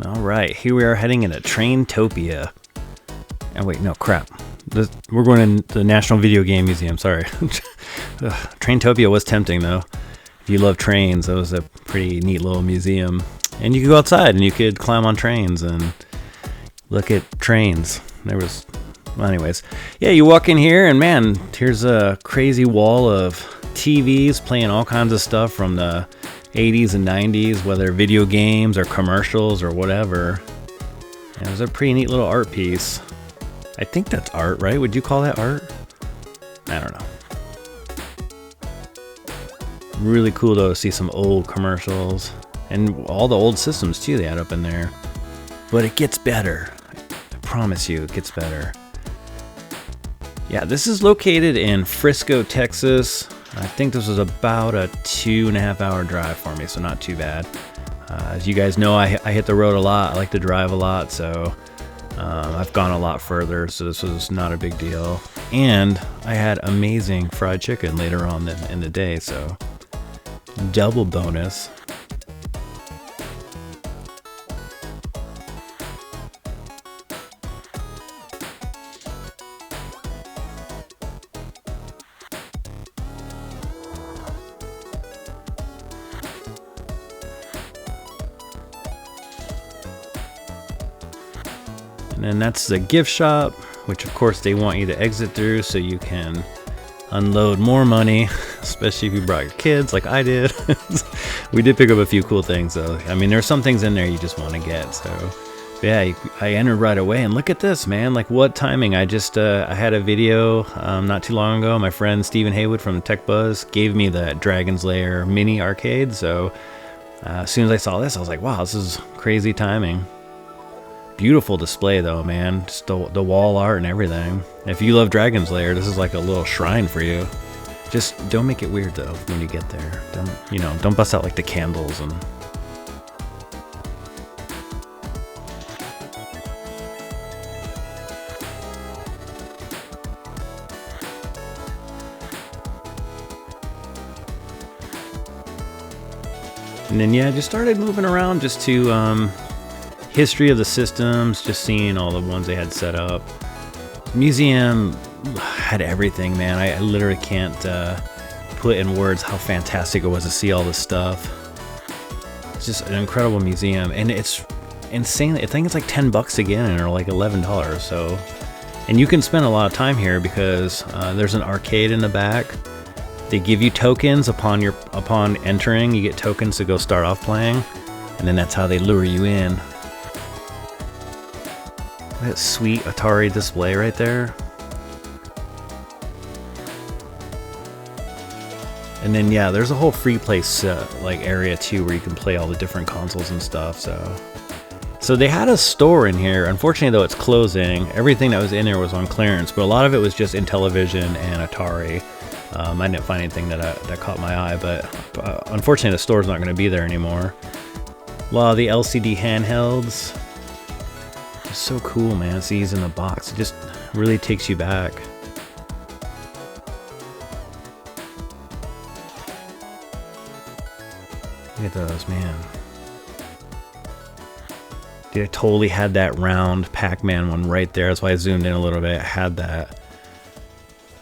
All right, here we are heading into Traintopia. Oh wait, no, crap. We're going to the National Video Game Museum, sorry. Traintopia was tempting though. If you love trains, that was a pretty neat little museum. And you could go outside and you could climb on trains and look at trains. Well, anyways. Yeah, you walk in here and man, here's a crazy wall of TVs playing all kinds of stuff from the 80s and 90s, whether video games or commercials or whatever. And it was a pretty neat little art piece. I think that's art, right? Would you call that art? I don't know. Really cool though to see some old commercials and all the old systems too they had up in there. But it gets better. I promise you, it gets better. Yeah, this is located in Frisco, Texas. I think this was about a 2.5 hour drive for me, so not too bad. As you guys know, I hit the road a lot. I like to drive a lot, so I've gone a lot further, so this was not a big deal. And I had amazing fried chicken later on in the day, so double bonus. And then that's the gift shop, which of course they want you to exit through so you can unload more money, especially if you brought your kids like I did. We did pick up a few cool things though. I mean, there's some things in there you just want to get. So yeah, I entered right away and look at this, man. Like what timing. I had a video not too long ago. My friend Stephen Haywood from Tech Buzz gave me the Dragon's Lair mini arcade. So as soon as I saw this, I was like, wow, this is crazy timing. Beautiful display though, man. Just the wall art and everything. If you love Dragon's Lair, this is like a little shrine for you. Just don't make it weird though when you get there. Don't bust out like the candles and. And then yeah, just started moving around just to history of the systems, just seeing all the ones they had set up. Museum had everything, man. I literally can't put in words how fantastic it was to see all this stuff. It's just an incredible museum, and it's insane. I think it's like $10 again, or like $11. So, and you can spend a lot of time here because there's an arcade in the back. They give you tokens upon entering. You get tokens to go start off playing, and then that's how they lure you in. That sweet Atari display right there. And then yeah, there's a whole free place like area too where you can play all the different consoles and stuff. So they had a store in here. Unfortunately though, it's closing. Everything that was in there was on clearance, but a lot of it was just Intellivision and Atari. I didn't find anything that caught my eye, but unfortunately the store's not going to be there anymore. A lot of the LCD handhelds. So cool, man. See these in the box. It just really takes you back. Look at those, man. Dude, I totally had that round Pac-Man one right there. That's why I zoomed in a little bit. I had that.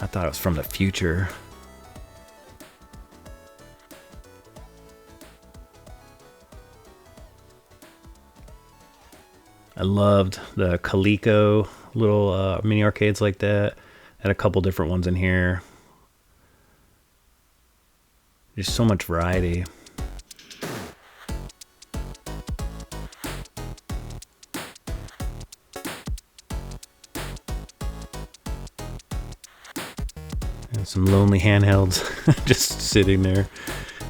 I thought it was from the future. I loved the Coleco little mini arcades like that. Had a couple different ones in here. There's so much variety. And some lonely handhelds just sitting there.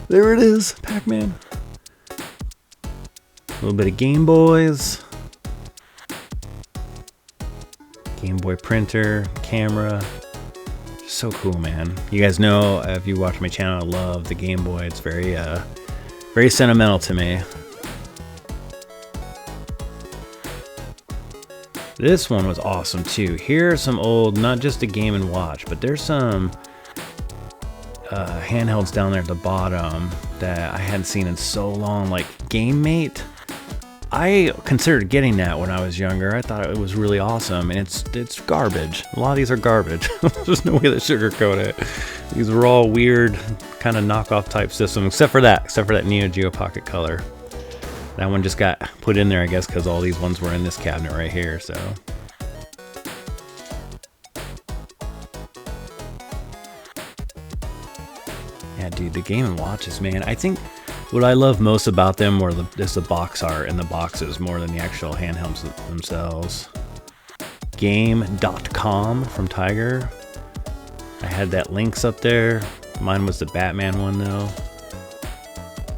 There it is, Pac-Man. A little bit of Game Boys. Game Boy printer, camera. So cool, man. You guys know, if you watch my channel, I love the Game Boy. It's very sentimental to me. This one was awesome too. Here are some old, not just a Game & Watch, but there's some handhelds down there at the bottom that I hadn't seen in so long, like Game Mate. I considered getting that when I was younger. I thought it was really awesome, and it's garbage. A lot of these are garbage. There's no way to sugarcoat it. These are all weird, kind of knockoff type systems, except for that Neo Geo Pocket Color. That one just got put in there, I guess, because all these ones were in this cabinet right here, so. Yeah, dude, the Game & Watches, man. I think what I love most about them is the box art and the boxes more than the actual handhelds themselves. Game.com from Tiger. I had that links up there. Mine was the Batman one, though.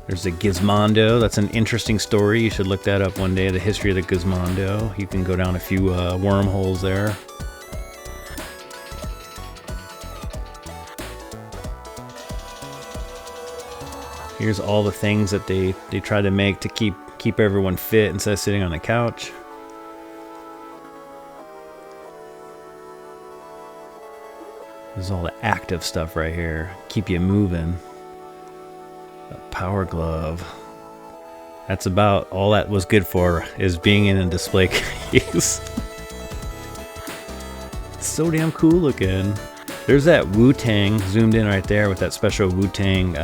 There's the Gizmondo. That's an interesting story. You should look that up one day, the history of the Gizmondo. You can go down a few wormholes there. Here's all the things that they try to make to keep everyone fit instead of sitting on the couch. This is all the active stuff right here. Keep you moving. A power glove. That's about all that was good for, is being in a display case. It's so damn cool looking. There's that Wu-Tang zoomed in right there with that special Wu-Tang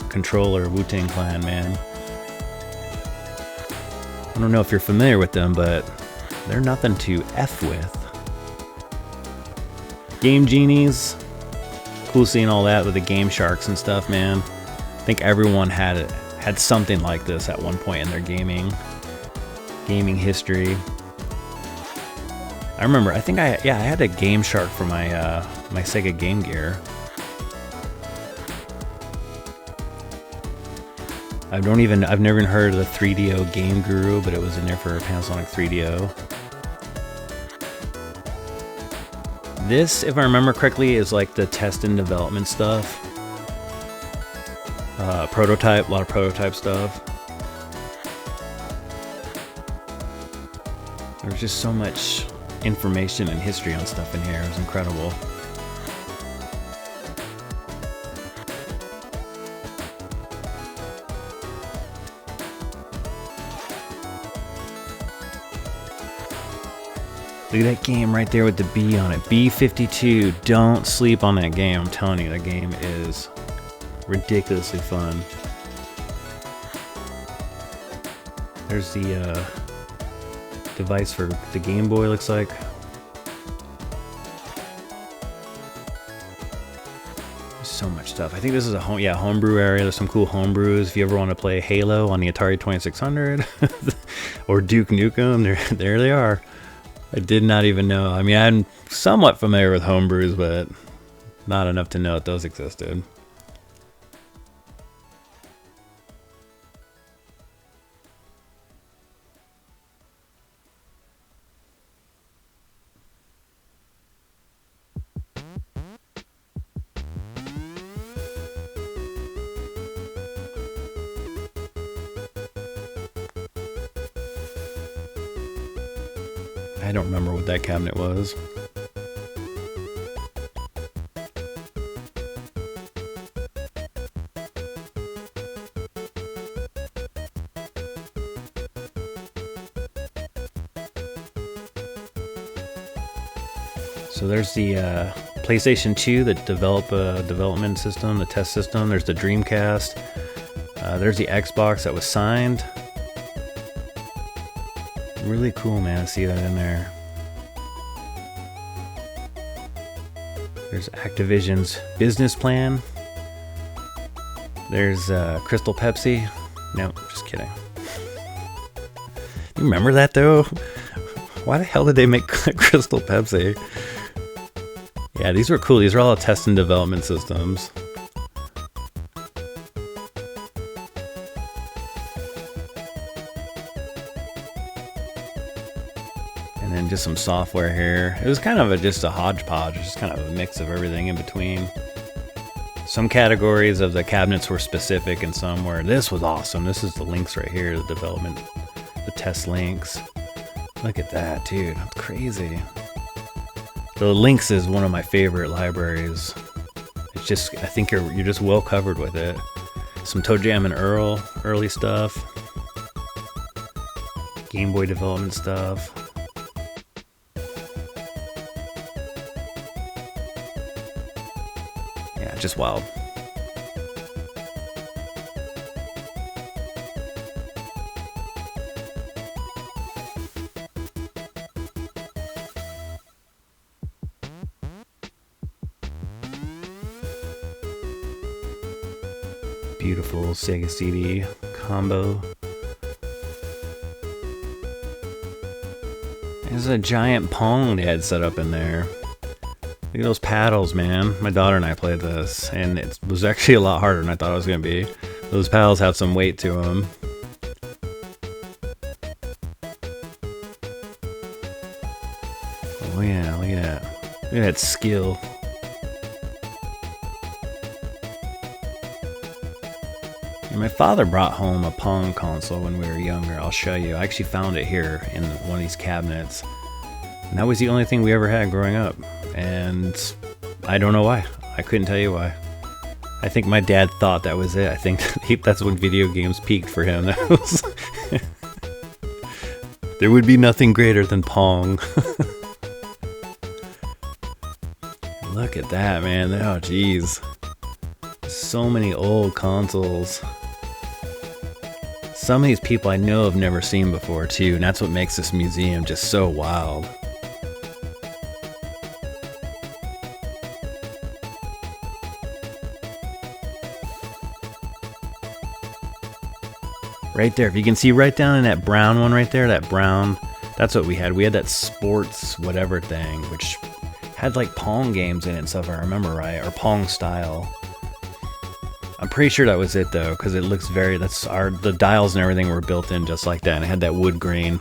controller, Wu-Tang Clan, man. I don't know if you're familiar with them, but they're nothing to F with. Game Genies. Cool seeing all that with the Game Sharks and stuff, man. I think everyone had something like this at one point in their gaming history. I remember, I had a Game Shark for my my Sega Game Gear. I've never even heard of the 3DO Game Guru, but it was in there for Panasonic 3DO. This, if I remember correctly, is like the test and development stuff. A lot of prototype stuff. There's just so much information and history on stuff in here. It was incredible. Look at that game right there with the B on it. B52. Don't sleep on that game. I'm telling you, that game is ridiculously fun. There's the device for the Game Boy, looks like. There's so much stuff. I think this is a homebrew area. There's some cool homebrews. If you ever want to play Halo on the Atari 2600 or Duke Nukem, there they are. I did not even know. I mean, I'm somewhat familiar with homebrews, but not enough to know that those existed. I don't remember what that cabinet was. So there's the PlayStation 2, the development system, the test system. There's the Dreamcast. There's the Xbox that was signed. Really cool, man, to see that in there. There's Activision's business plan. There's Crystal Pepsi. No, just kidding. You remember that, though? Why the hell did they make Crystal Pepsi? Yeah, these were cool. These are all test and development systems. And then just some software here. It was kind of just a hodgepodge, just kind of a mix of everything in between. Some categories of the cabinets were specific and some were. This was awesome. This is the links right here, the development, the test links. Look at that, dude. That's crazy. The links is one of my favorite libraries. It's just, I think you're just well covered with it. Some Toe Jam and Earl, early stuff. Game Boy development stuff. Yeah, just wild. Beautiful Sega CD combo. There's a giant Pong they had set up in there. Look at those paddles, man. My daughter and I played this, and it was actually a lot harder than I thought it was going to be. Those paddles have some weight to them. Oh yeah, look at that. Look at that skill. My father brought home a Pong console when we were younger. I'll show you. I actually found it here in one of these cabinets. And that was the only thing we ever had growing up. And I don't know why. I couldn't tell you why. I think my dad thought that was it. I think that's when video games peaked for him. There would be nothing greater than Pong. Look at that, man. Oh, jeez. So many old consoles. Some of these people I know have never seen before too, and that's what makes this museum just so wild. Right there, if you can see right down in that brown one right there, that brown, that's what we had. We had that sports whatever thing, which had like Pong games in it and stuff, if I remember right, or Pong style. I'm pretty sure that was it though, because it looks very, the dials and everything were built in just like that, and it had that wood grain.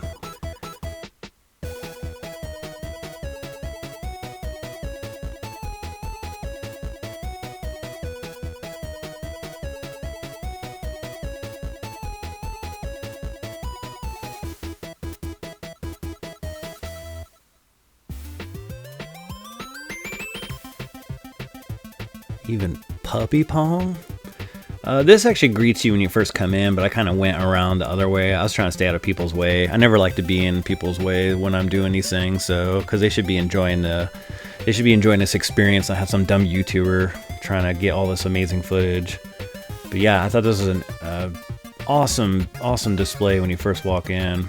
Even puppy Pong? This actually greets you when you first come in, but I kind of went around the other way. I was trying to stay out of people's way. I never like to be in people's way when I'm doing these things, so because they should be enjoying this experience. I have some dumb YouTuber trying to get all this amazing footage. But yeah, I thought this was an awesome display when you first walk in.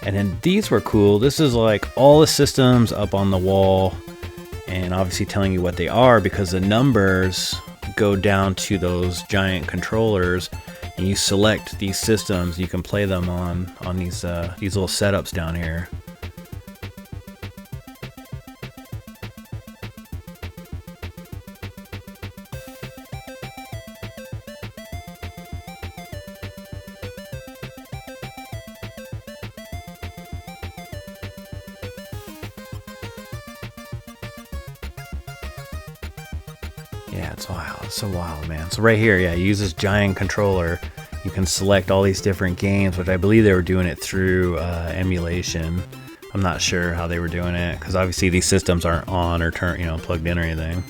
And then these were cool. This is like all the systems up on the wall, and obviously telling you what they are because the numbers go down to those giant controllers, and you select these systems. You can play them on these little setups down here. Yeah, it's wild. It's so wild, man. So right here, yeah, you use this giant controller. You can select all these different games, which I believe they were doing it through emulation. I'm not sure how they were doing it, because obviously these systems aren't on or plugged in or anything.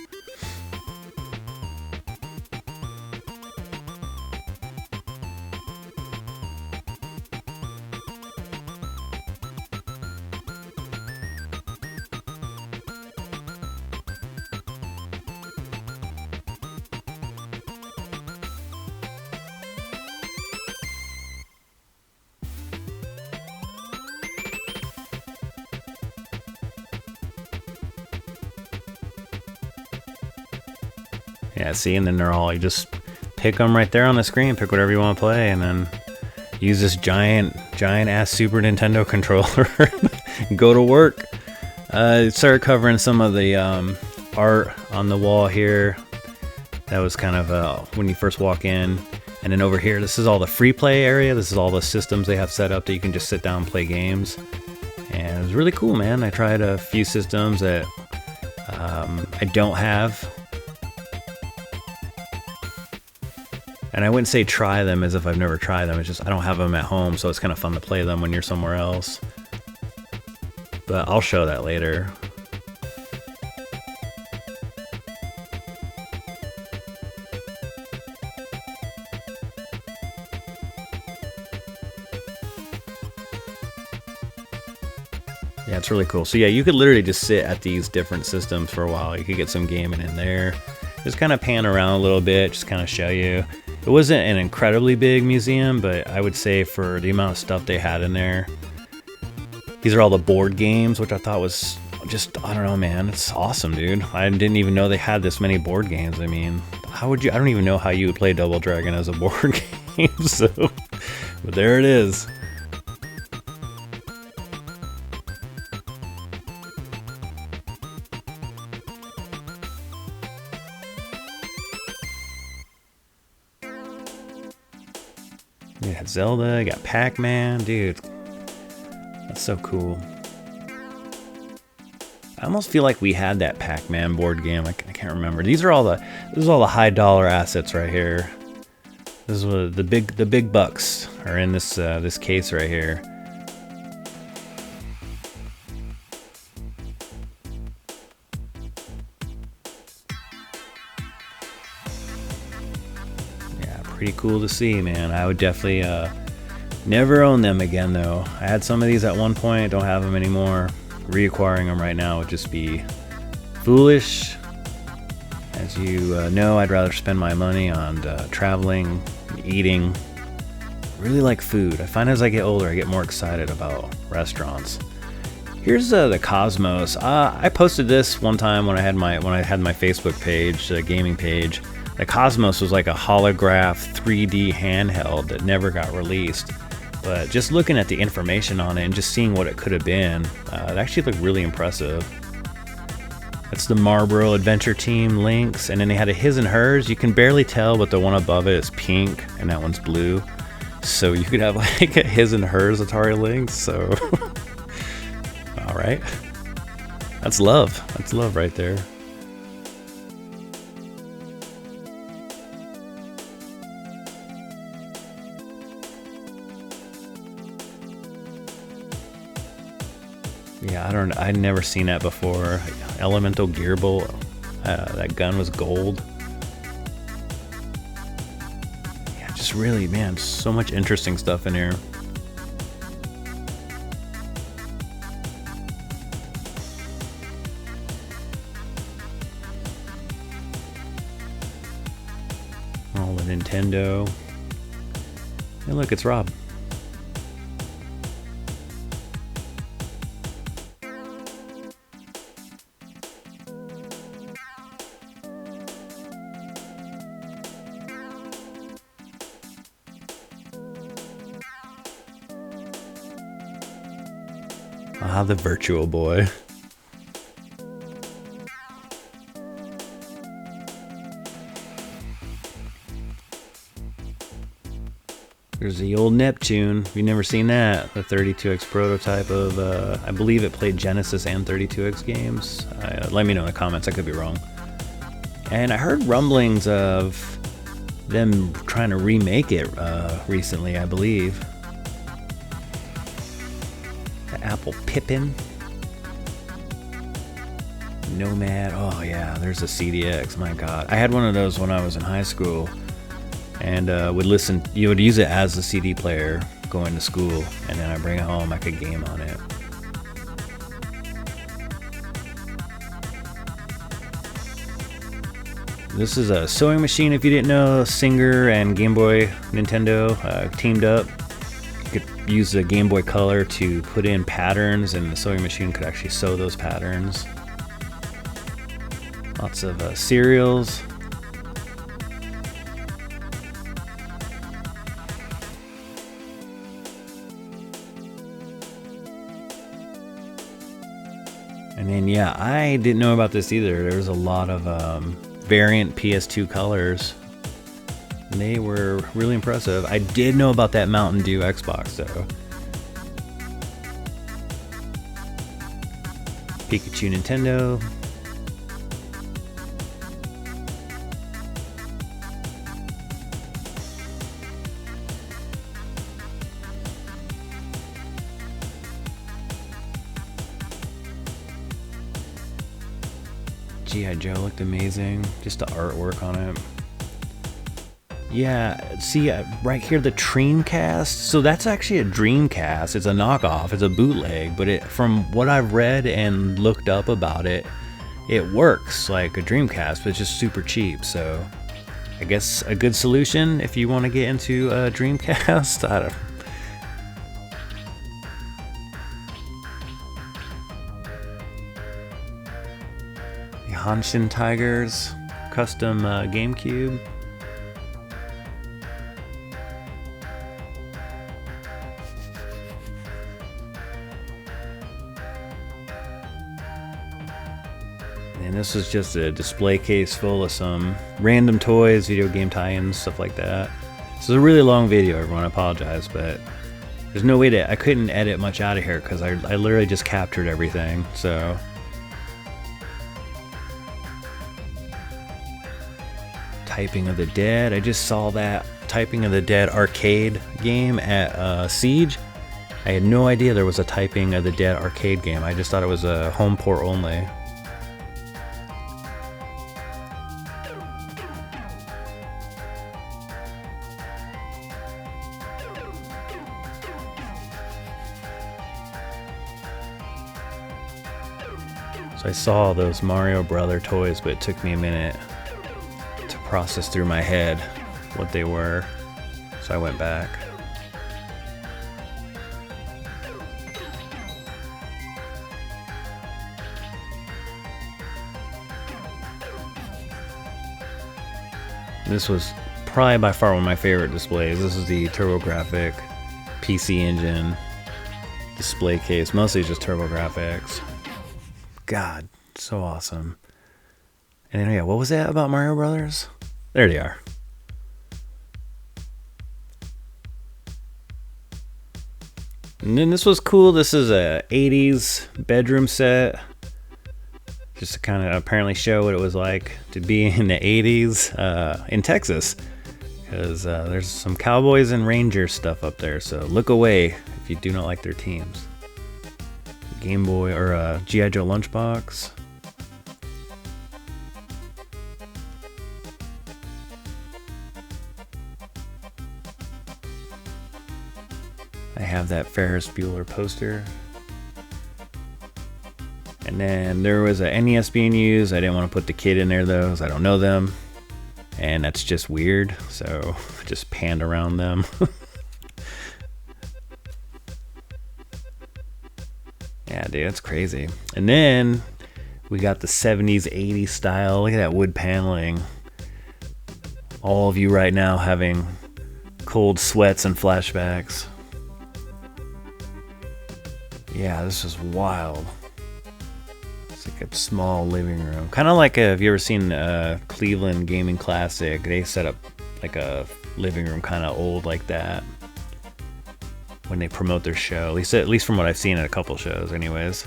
Yeah, see, and then they're all, you just pick them right there on the screen, pick whatever you want to play, and then use this giant ass Super Nintendo controller. Go to work. Started covering some of the art on the wall here. That was kind of when you first walk in. And then over here, this is all the free play area. This is all the systems they have set up that you can just sit down and play games. And it was really cool, man. I tried a few systems that I don't have. And I wouldn't say try them as if I've never tried them. It's just I don't have them at home, so it's kind of fun to play them when you're somewhere else. But I'll show that later. Yeah, it's really cool. So yeah, you could literally just sit at these different systems for a while. You could get some gaming in there. Just kind of pan around a little bit, just kind of show you. It wasn't an incredibly big museum, but I would say for the amount of stuff they had in there. These are all the board games, which I thought was just, I don't know, man. It's awesome, dude. I didn't even know they had this many board games. I mean, how would you, I don't even know how you would play Double Dragon as a board game, so, but there it is. You got Zelda, you got Pac-Man, dude. That's so cool. I almost feel like we had that Pac-Man board game. I can't remember. This is all the high dollar assets right here. This is what the big bucks are in this this case right here. Yeah, pretty cool to see, man. I would definitely never own them again, though. I had some of these at one point, don't have them anymore. Reacquiring them right now would just be foolish. As you know, I'd rather spend my money on traveling, eating. I really like food. I find as I get older, I get more excited about restaurants. Here's the Cosmos. I posted this one time when I had my Facebook page, the gaming page. The Cosmos was like a holograph 3D handheld that never got released. But just looking at the information on it and just seeing what it could have been, it actually looked really impressive. That's the Marlboro Adventure Team Lynx, and then they had a his and hers. You can barely tell, but the one above it is pink, and that one's blue. So you could have like a his and hers Atari Lynx, so... Alright. That's love. That's love right there. Yeah, I'd never seen that before. Elemental Gearbolt. That gun was gold. Yeah, just really, man, so much interesting stuff in here. All the Nintendo. Hey, look, it's Rob. Ah, the Virtual Boy. There's the old Neptune. If you've never seen that, the 32X prototype of, I believe it played Genesis and 32X games. Let me know in the comments, I could be wrong. And I heard rumblings of them trying to remake it recently, I believe. The Apple Pippin. Nomad. Oh yeah, there's a CDX. My God, I had one of those when I was in high school, and would listen. You would use it as a CD player going to school, and then I bring it home. I could game on it. This is a sewing machine. If you didn't know, Singer and Game Boy Nintendo teamed up. You could use the Game Boy Color to put in patterns, and the sewing machine could actually sew those patterns. Lots of cereals. And then, yeah, I didn't know about this either. There was a lot of variant PS2 colors. And they were really impressive. I did know about that Mountain Dew Xbox, though. Pikachu Nintendo. G.I. Joe looked amazing. Just the artwork on it. Yeah, see, right here, the Dreamcast. So that's actually a Dreamcast. It's a knockoff. It's a bootleg. But from what I've read and looked up about it, it works like a Dreamcast, but it's just super cheap. So I guess a good solution if you want to get into a Dreamcast. I don't. The Hanshin Tigers custom GameCube. And this is just a display case full of some random toys, video game tie-ins, stuff like that. This is a really long video, everyone. I apologize, but there's no way I couldn't edit much out of here because I literally just captured everything. So Typing of the Dead. I just saw that Typing of the Dead arcade game at Siege. I had no idea there was a Typing of the Dead arcade game. I just thought it was a home port only. So I saw those Mario Brother toys, but it took me a minute to process through my head what they were. So I went back. This was probably by far one of my favorite displays. This is the TurboGrafx PC Engine display case. Mostly just TurboGrafx. God, so awesome. And then, yeah, what was that about Mario Brothers? There they are. And then this was cool. This is a 80s bedroom set. Just to kind of apparently show what it was like to be in the 80s in Texas. Because there's some Cowboys and Rangers stuff up there. So look away if you do not like their teams. Game Boy or G.I. Joe lunchbox. I have that Ferris Bueller poster. And then there was a NES being used. I didn't want to put the kid in there though, because I don't know them. And that's just weird. So just panned around them. Yeah, dude, that's crazy. And then we got the 70s, 80s style. Look at that wood paneling. All of you right now having cold sweats and flashbacks. Yeah, this is wild. It's like a small living room. Kind of like have you ever seen Cleveland Gaming Classic? They set up like a living room kind of old like that when they promote their show. At least from what I've seen at a couple shows anyways.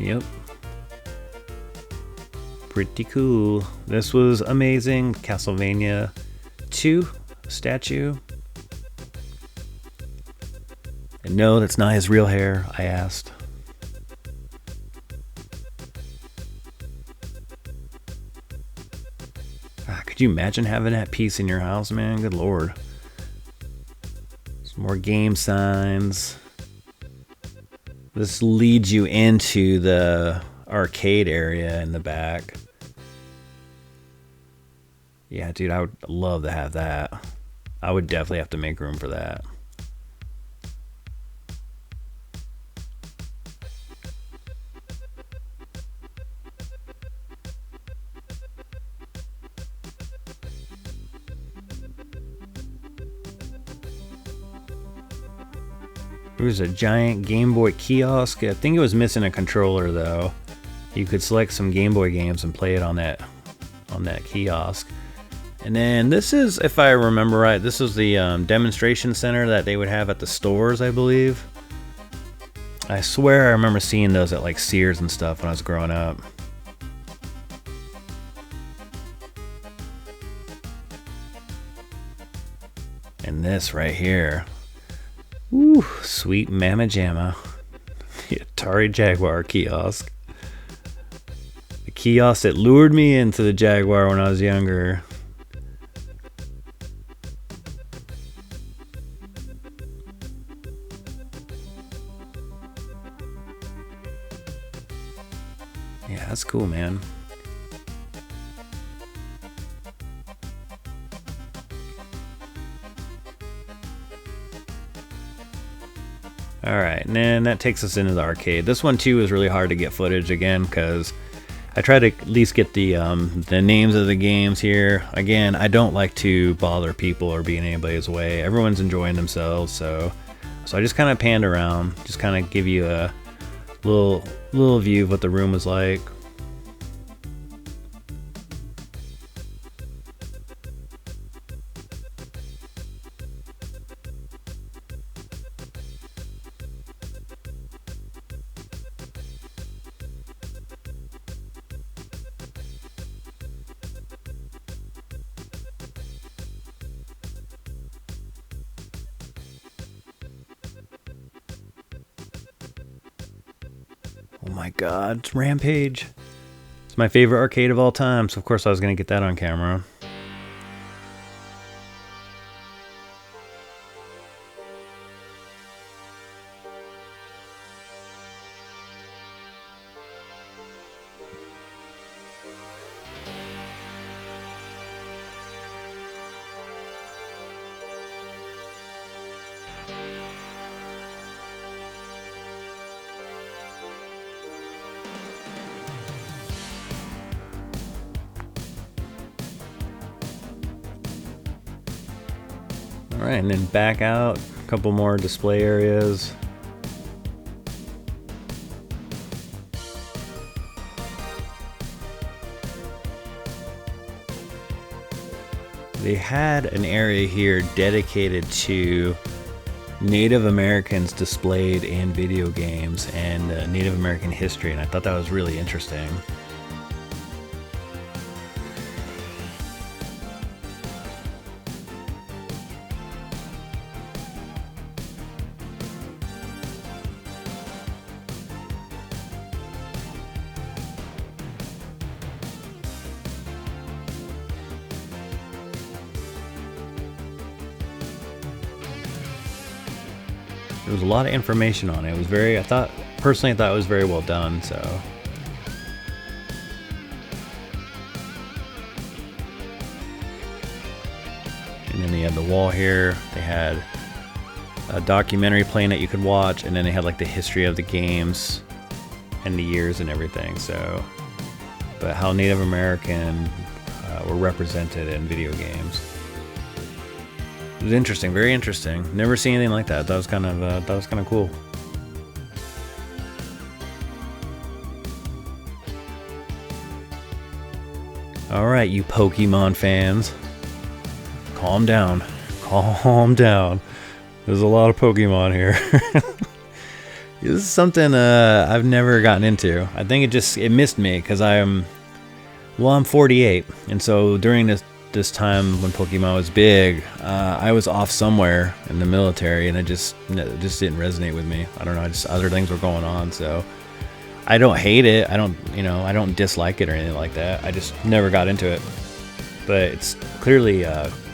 Yep. Pretty cool. This was amazing. Castlevania 2 statue. And no, that's not his real hair, I asked. Could you imagine having that piece in your house, man? Good lord. Some more game signs. This leads you into the arcade area in the back. Yeah, dude, I would love to have that. I would definitely have to make room for that. There was a giant Game Boy kiosk. I think it was missing a controller though. You could select some Game Boy games and play it on that kiosk. And then this is, if I remember right, this is the demonstration center that they would have at the stores, I believe. I swear I remember seeing those at like Sears and stuff when I was growing up. And this right here. Ooh, sweet mamma jamma. The Atari Jaguar kiosk. The kiosk that lured me into the Jaguar when I was younger. Yeah, that's cool, man. Alright, and then that takes us into the arcade. This one too is really hard to get footage again because I try to at least get the names of the games here. Again, I don't like to bother people or be in anybody's way. Everyone's enjoying themselves, so I just kind of panned around, just kind of give you a little view of what the room was like. Oh my god, it's Rampage. It's my favorite arcade of all time, so of course I was going to get that on camera. Alright, and then back out, a couple more display areas. They had an area here dedicated to Native Americans displayed in video games and Native American history, and I thought that was really interesting. There was a lot of information on it. It was very, personally I thought it was very well done, so. And then they had the wall here. They had a documentary playing that you could watch, and then they had like the history of the games and the years and everything, so. But how Native American were represented in video games. It was interesting, very interesting. Never seen anything like that. That was kind of cool. All right, you Pokemon fans, calm down, calm down. There's a lot of Pokemon here. This is something I've never gotten into. I think it missed me because I'm 48, and so during this time when Pokemon was big, I was off somewhere in the military, and it just didn't resonate with me. I don't know, just other things were going on, so I don't hate it. I don't dislike it or anything like that. I just never got into it. But it's clearly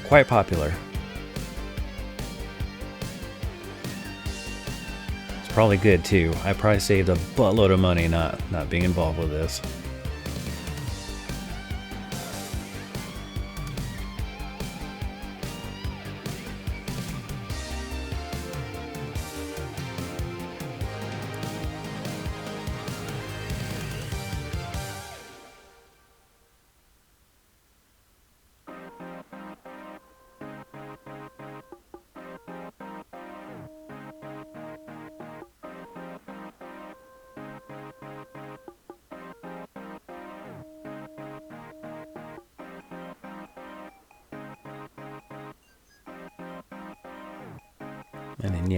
quite popular. It's probably good too. I probably saved a buttload of money not being involved with this.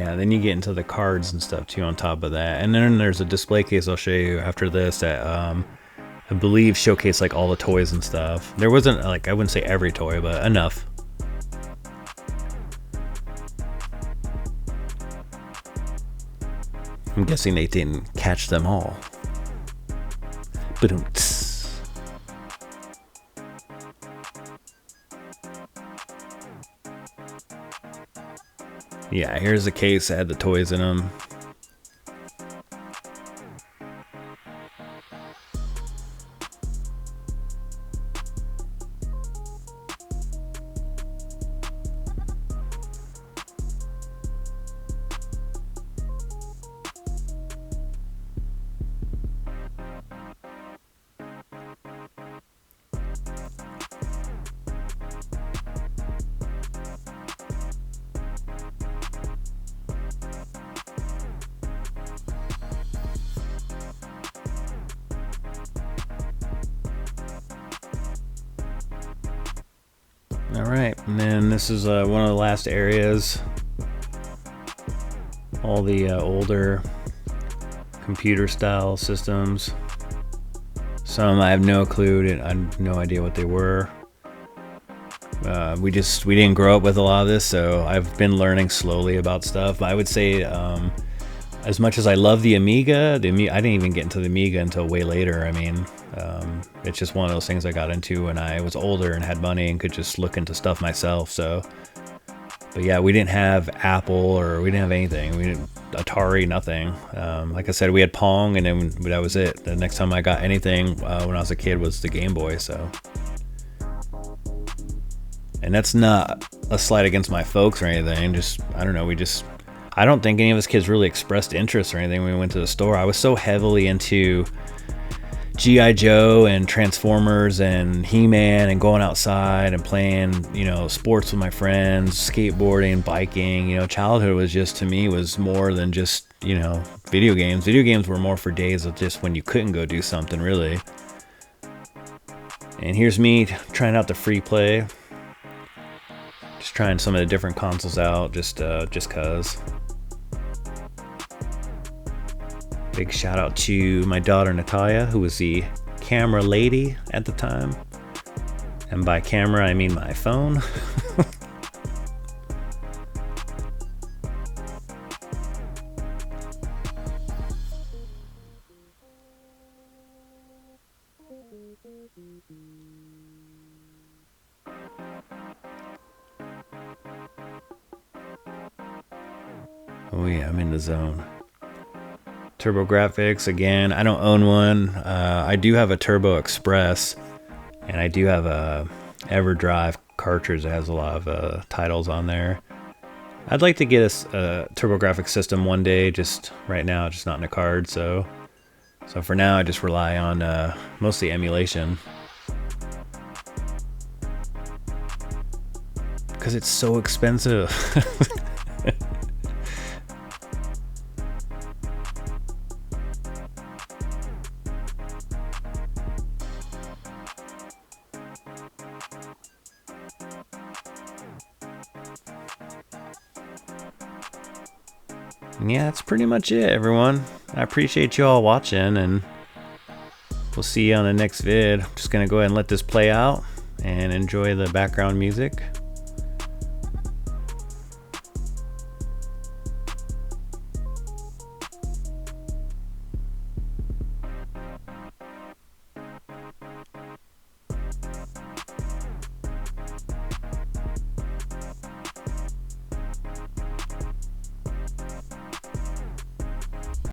And then you get into the cards and stuff too on top of that. And then there's a display case I'll show you after this that I believe showcased like all the toys and stuff. There wasn't like, I wouldn't say every toy, but enough. I'm guessing they didn't catch them all. Ba-dum-ts. Yeah, here's the case that had the toys in them. All right, and then this is one of the last areas. All the older computer style systems. Some I have no clue. I have no idea what they were. We didn't grow up with a lot of this, so I've been learning slowly about stuff. I would say, as much as I love the Amiga, I didn't even get into the Amiga until way later. I mean, it's just one of those things I got into when I was older and had money and could just look into stuff myself. So, but yeah, we didn't have Apple or we didn't have anything. We didn't Atari, nothing. Like I said, we had Pong, and then that was it. The next time I got anything when I was a kid was the Game Boy. So, and that's not a slight against my folks or anything. Just I don't know. I don't think any of us kids really expressed interest or anything when we went to the store. I was so heavily into G.I. Joe and Transformers and He-Man and going outside and playing, sports with my friends, skateboarding, biking. Childhood was just, to me, was more than just, video games. Video games were more for days of just when you couldn't go do something, really. And here's me trying out the free play. Just trying some of the different consoles out, just cause. Big shout out to my daughter Natalia, who was the camera lady at the time. And by camera, I mean my phone. Oh yeah, I'm in the zone. TurboGrafx again. I don't own one. I do have a Turbo Express, and I do have a EverDrive cartridge that has a lot of titles on there. I'd like to get a TurboGrafx system one day. Just right now, just not in a card. So for now, I just rely on mostly emulation because it's so expensive. Yeah, that's pretty much it, everyone. I appreciate you all watching, and we'll see you on the next vid. I'm just gonna go ahead and let this play out and enjoy the background music.